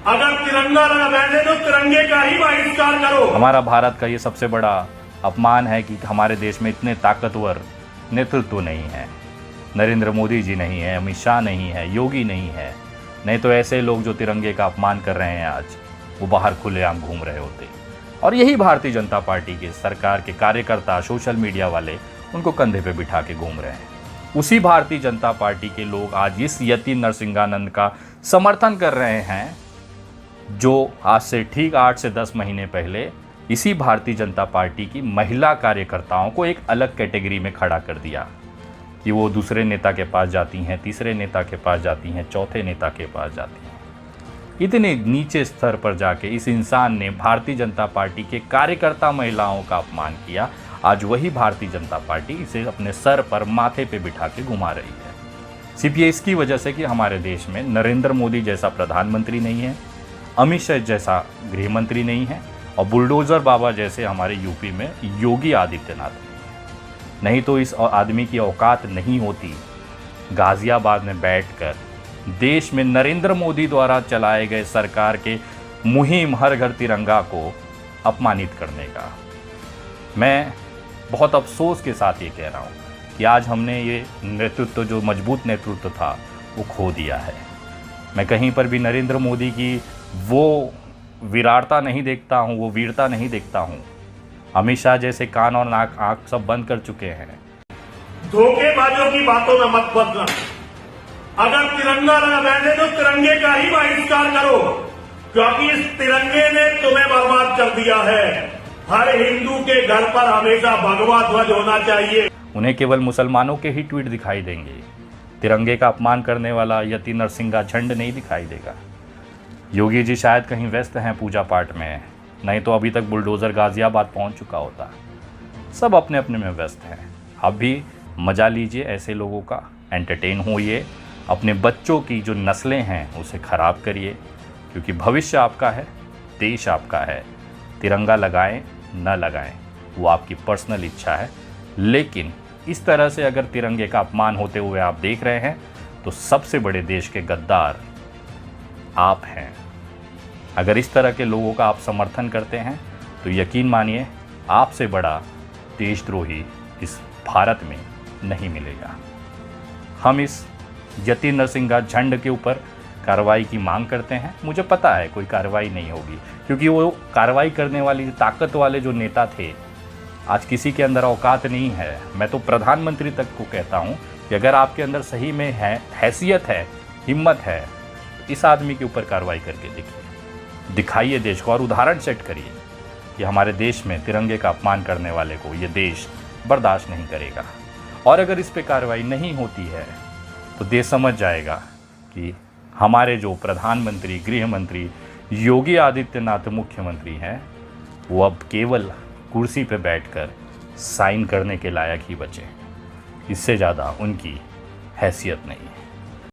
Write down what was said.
अगर तिरंगा लहराने तो तिरंगे का ही बहिष्कार करो। हमारा भारत का ये सबसे बड़ा अपमान है कि हमारे देश में इतने ताकतवर नेतृत्व नहीं है। नरेंद्र मोदी जी नहीं है, अमित शाह नहीं है, योगी नहीं है। नहीं तो ऐसे लोग जो तिरंगे का अपमान कर रहे हैं आज, वो बाहर खुलेआम घूम रहे होते। और यही भारतीय जनता पार्टी के सरकार के कार्यकर्ता, सोशल मीडिया वाले उनको कंधे पे बिठा के घूम रहे हैं। उसी भारतीय जनता पार्टी के लोग आज इस यति नरसिंहानंद का समर्थन कर रहे हैं, जो आज से ठीक 8 से 10 महीने पहले इसी भारतीय जनता पार्टी की महिला कार्यकर्ताओं को एक अलग कैटेगरी में खड़ा कर दिया कि वो दूसरे नेता के पास जाती हैं, तीसरे नेता के पास जाती हैं, चौथे नेता के पास जाती हैं। इतने नीचे स्तर पर जाके इस इंसान ने भारतीय जनता पार्टी के कार्यकर्ता महिलाओं का अपमान किया। आज वही भारतीय जनता पार्टी इसे अपने सर पर, माथे पे बिठा के घुमा रही है। सिर्फ ये इसकी वजह से कि हमारे देश में नरेंद्र मोदी जैसा प्रधानमंत्री नहीं है, अमित शाह जैसा गृह मंत्री नहीं है, और बुलडोजर बाबा जैसे हमारे यूपी में योगी आदित्यनाथ नहीं तो इस आदमी की औकात नहीं होती गाजियाबाद में बैठकर देश में नरेंद्र मोदी द्वारा चलाए गए सरकार के मुहिम हर घर तिरंगा को अपमानित करने का। मैं बहुत अफसोस के साथ ये कह रहा हूँ कि आज हमने ये नेतृत्व, जो मजबूत नेतृत्व था, वो खो दिया है। मैं कहीं पर भी नरेंद्र मोदी की वो विराटता नहीं देखता हूँ, वो वीरता नहीं देखता हूँ। अमित शाह जैसे कान और नाक आंख सब बंद कर चुके हैं। धोखेबाजों की बातों में मत बदलना। अगर तिरंगा लहराने तो तिरंगे का ही बहिष्कार करो, क्योंकि इस तिरंगे ने तुम्हें बर्बाद कर दिया है। हर हिंदू के घर पर हमेशा भगवा ध्वज होना चाहिए। उन्हें केवल मुसलमानों के ही ट्वीट दिखाई देंगे। तिरंगे का अपमान करने वाला यति नरसिंहा झंड नहीं दिखाई देगा। योगी जी शायद कहीं व्यस्त हैं पूजा पाठ में, नहीं तो अभी तक बुलडोज़र गाजियाबाद पहुंच चुका होता। सब अपने अपने में व्यस्त हैं। अब भी मज़ा लीजिए ऐसे लोगों का, एंटरटेन होइए, अपने बच्चों की जो नस्लें हैं उसे ख़राब करिए, क्योंकि भविष्य आपका है, देश आपका है। तिरंगा लगाएं न लगाएं वो आपकी पर्सनल इच्छा है, लेकिन इस तरह से अगर तिरंगे का अपमान होते हुए आप देख रहे हैं तो सबसे बड़े देश के गद्दार आप हैं। अगर इस तरह के लोगों का आप समर्थन करते हैं तो यकीन मानिए आपसे बड़ा देशद्रोही इस भारत में नहीं मिलेगा। हम इस यति नरसिंहा झंड के ऊपर कार्रवाई की मांग करते हैं। मुझे पता है कोई कार्रवाई नहीं होगी, क्योंकि वो कार्रवाई करने वाली ताकत वाले जो नेता थे, आज किसी के अंदर औकात नहीं है। मैं तो प्रधानमंत्री तक को कहता हूँ कि अगर आपके अंदर सही में है, हैसियत है, हिम्मत है, इस आदमी के ऊपर कार्रवाई करके देखिए, दिखाइए देश को और उदाहरण सेट करिए कि हमारे देश में तिरंगे का अपमान करने वाले को ये देश बर्दाश्त नहीं करेगा। और अगर इस पे कार्रवाई नहीं होती है तो देश समझ जाएगा कि हमारे जो प्रधानमंत्री, गृह मंत्री योगी आदित्यनाथ मुख्यमंत्री हैं, वो अब केवल कुर्सी पे बैठकर साइन करने के लायक ही बचे। इससे ज़्यादा उनकी हैसियत नहीं है।